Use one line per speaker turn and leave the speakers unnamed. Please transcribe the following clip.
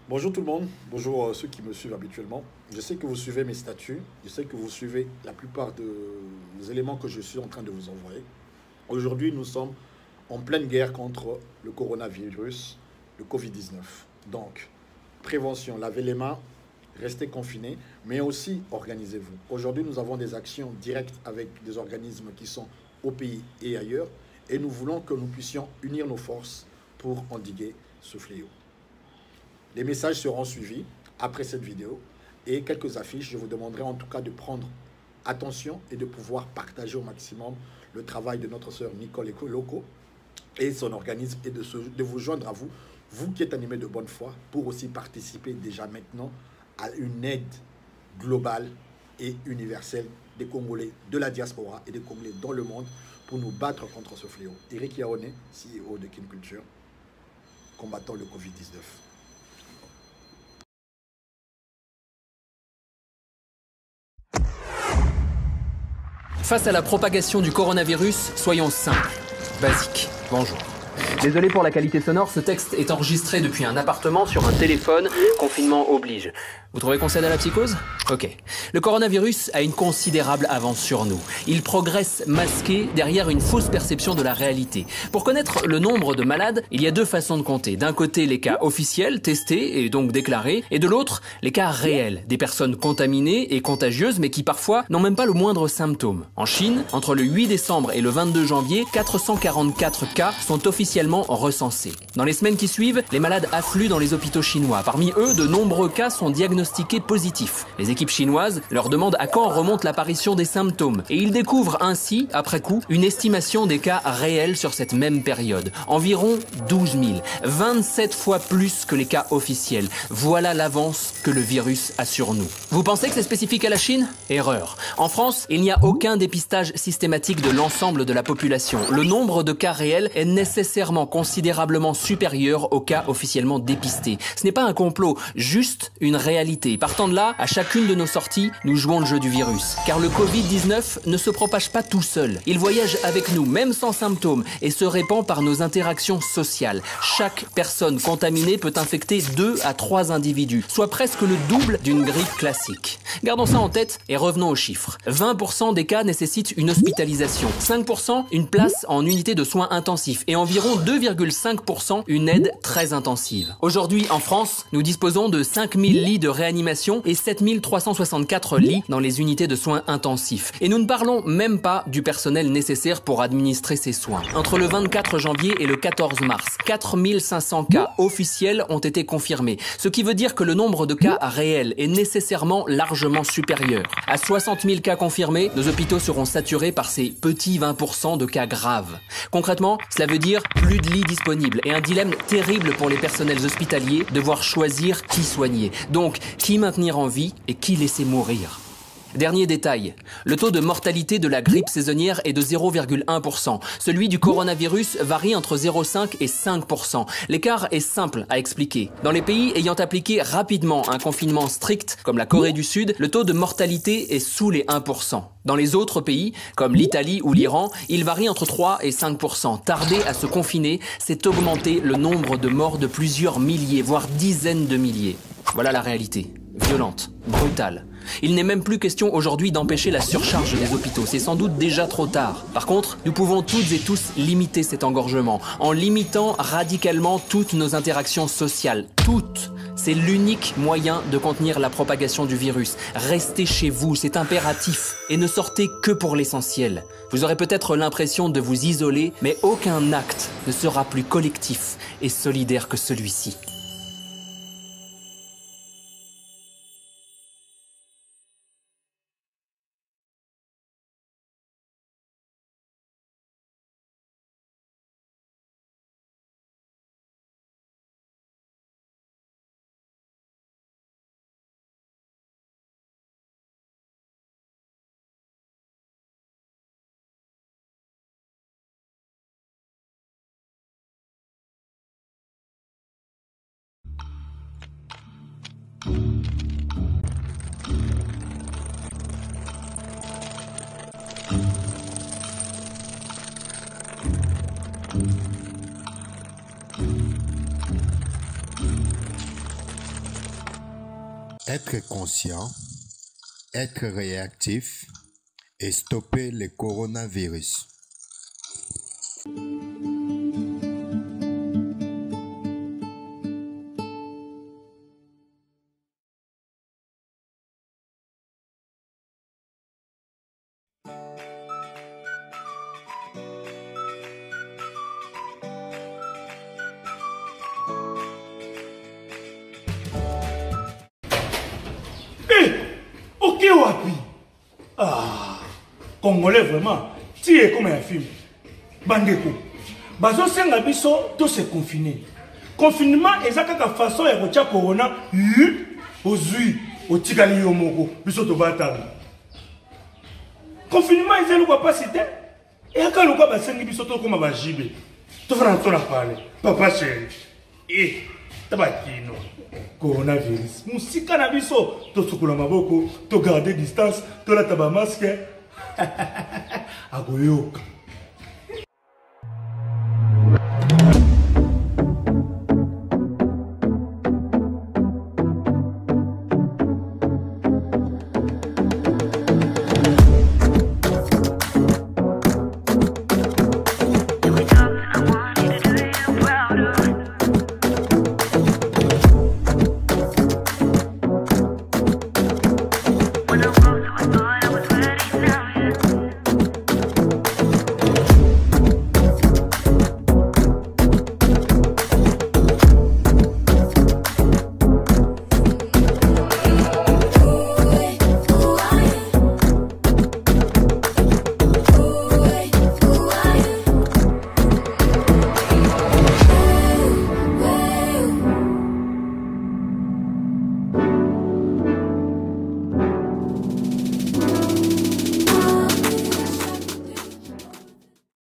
Bonjour tout le monde, bonjour ceux qui me suivent habituellement. Je sais que vous suivez mes statuts, je sais que vous suivez la plupart des éléments que je suis en train de vous envoyer. Aujourd'hui, nous sommes en pleine guerre contre le coronavirus, le Covid-19. Donc, prévention, lavez les mains, restez confinés, mais aussi organisez-vous. Aujourd'hui, nous avons des actions directes avec des organismes qui sont au pays et ailleurs, et nous voulons que nous puissions unir nos forces pour endiguer ce fléau. Les messages seront suivis après cette vidéo et quelques affiches. Je vous demanderai en tout cas de prendre attention et de pouvoir partager au maximum le travail de notre sœur Nicole Loco et son organisme et de vous joindre à vous, vous qui êtes animés de bonne foi, pour aussi participer déjà maintenant à une aide globale et universelle des Congolais de la diaspora et des Congolais dans le monde pour nous battre contre ce fléau. Eric Yaone, CEO de Kin Culture, combattant le Covid-19.
Face à la propagation du coronavirus, soyons simples, basiques. Bonjour. Désolé pour la qualité sonore, ce texte est enregistré depuis un appartement sur un téléphone, confinement oblige. Vous trouvez qu'on cède à la psychose? Ok. Le coronavirus a une considérable avance sur nous. Il progresse masqué derrière une fausse perception de la réalité. Pour connaître le nombre de malades, il y a deux façons de compter. D'un côté, les cas officiels, testés et donc déclarés, et de l'autre, les cas réels, des personnes contaminées et contagieuses, mais qui parfois n'ont même pas le moindre symptôme. En Chine, entre le 8 décembre et le 22 janvier, 444 cas sont officiellement recensés. Dans les semaines qui suivent, les malades affluent dans les hôpitaux chinois. Parmi eux, de nombreux cas sont diagnostiqués positifs. Les équipes chinoises leur demandent à quand remonte l'apparition des symptômes. Et ils découvrent ainsi, après coup, une estimation des cas réels sur cette même période. Environ 12 000. 27 fois plus que les cas officiels. Voilà l'avance que le virus a sur nous. Vous pensez que c'est spécifique à la Chine? Erreur. En France, il n'y a aucun dépistage systématique de l'ensemble de la population. Le nombre de cas réels est nécessairement considérablement supérieur aux cas officiellement dépistés. Ce n'est pas un complot, juste une réalité. Partant de là, à chacune de nos sorties, nous jouons le jeu du virus. Car le Covid-19 ne se propage pas tout seul. Il voyage avec nous, même sans symptômes, et se répand par nos interactions sociales. Chaque personne contaminée peut infecter 2 à 3 individus, soit presque le double d'une grippe classique. Gardons ça en tête et revenons aux chiffres. 20% des cas nécessitent une hospitalisation, 5% une place en unité de soins intensifs et environ 2,5% une aide très intensive. Aujourd'hui, en France, nous disposons de 5000 lits de réanimation et 7364 lits dans les unités de soins intensifs. Et nous ne parlons même pas du personnel nécessaire pour administrer ces soins. Entre le 24 janvier et le 14 mars, 4500 cas officiels ont été confirmés, ce qui veut dire que le nombre de cas réels est nécessairement largement supérieur. À 60 000 cas confirmés, nos hôpitaux seront saturés par ces petits 20% de cas graves. Concrètement, cela veut dire plus de lits disponibles et un dilemme terrible pour les personnels hospitaliers, devoir choisir qui soigner. Donc, qui maintenir en vie et qui laisser mourir. Dernier détail, le taux de mortalité de la grippe saisonnière est de 0,1%. Celui du coronavirus varie entre 0,5 et 5%. L'écart est simple à expliquer. Dans les pays ayant appliqué rapidement un confinement strict, comme la Corée du Sud, le taux de mortalité est sous les 1%. Dans les autres pays, comme l'Italie ou l'Iran, il varie entre 3 et 5%. Tarder à se confiner, c'est augmenter le nombre de morts de plusieurs milliers, voire dizaines de milliers. Voilà la réalité. Violente, brutale. Il n'est même plus question aujourd'hui d'empêcher la surcharge des hôpitaux, c'est sans doute déjà trop tard. Par contre, nous pouvons toutes et tous limiter cet engorgement, en limitant radicalement toutes nos interactions sociales. Toutes. C'est l'unique moyen de contenir la propagation du virus. Restez chez vous, c'est impératif. Et ne sortez que pour l'essentiel. Vous aurez peut-être l'impression de vous isoler, mais aucun acte ne sera plus collectif et solidaire que celui-ci.
Être conscient, être réactif et stopper le coronavirus.
Ok, Wapi. Ah, Congolais vraiment, tu es comme un film. Bandeko, bazo senga biso to se confiner. Confinement ezaka façon ya kotia corona, ozui, otikali yo moko, biso to batanga. Confinement ezelu kwa pasite, et aka lokwa basengi biso to koma bajibe. To fana to na parler, papa chéri. Tabakino. Coronavirus. Musika na biso, to sukula maboko, to garder distance, to la taba masque. Agoyoka.